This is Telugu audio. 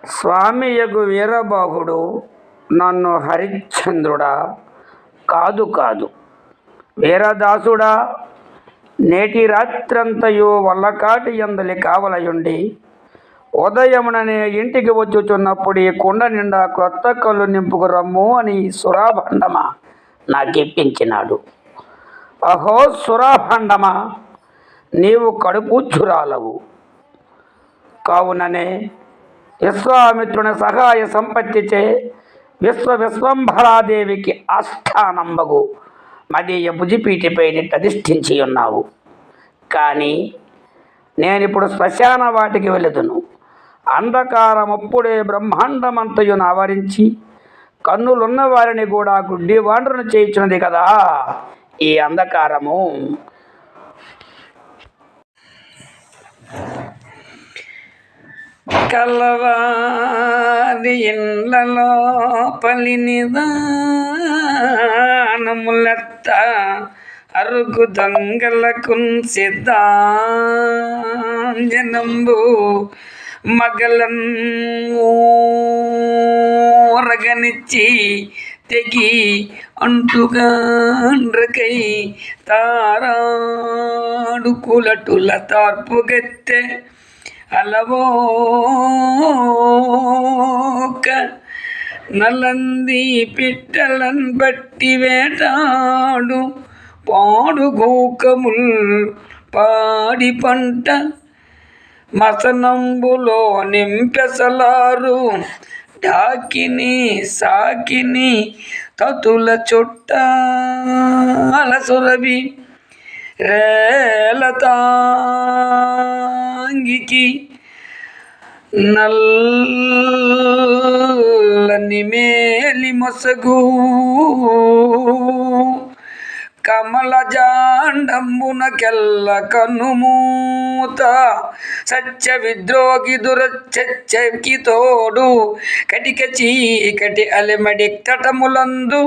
స్వామియగు వీరబాహుడు నన్ను హరిశ్చంద్రుడా కాదు కాదు వీరదాసుడా, నేటి రాత్రంతయు వల్లకాటి యందలి కావలయుండి ఉదయముననే ఇంటికి వచ్చుచున్నప్పుడు ఈ కుండ నిండా క్రొత్త కళ్ళు నింపుకు రమ్ము అని సురాభండమ నాకెప్పించినాడు. అహో సురాభండమ, నీవు కడుపూచ్చురాలవు కావుననే విశ్వామిత్రుని సహాయ సంపత్తిచే విశ్వంభరాదేవికి ఆస్థానంబగు మదీయ భుజిపీఠిపై అధిష్ఠించి ఉన్నావు. కానీ నేనిప్పుడు శ్మశాన వాటికి వెళుదును. అంధకారమప్పుడే బ్రహ్మాండమంతయును ఆవరించి కన్నులున్న వారిని కూడా గుడ్డివాండ్రను చేయుచున్నది కదా ఈ అంధకారము. కలవారి ఇండ్లలో పలినిదానములెత్త అరుగు దొంగలకు సిద్ధాంజనంబు మగలన్నూరగనిచ్చి తెగి అంటుగాండ్రకై తారాడుకులటుల తార్పుగెత్తె అలవోక నలంది పిట్టలన్ బట్టి వేటాడు పాడుగూకముల్ పాడి పంట మసనంబులో నింపెసలారు డాకిని సాకిని తతుల చుట్టాల సురభి రేలతాంగికి నల్లని మేలి మొసగు కమలజాండంబునకెల్ల కనుమూత సత్య విద్రోగి దురచ్చకి తోడు కటిక చీకటి అలెమడి తటములందు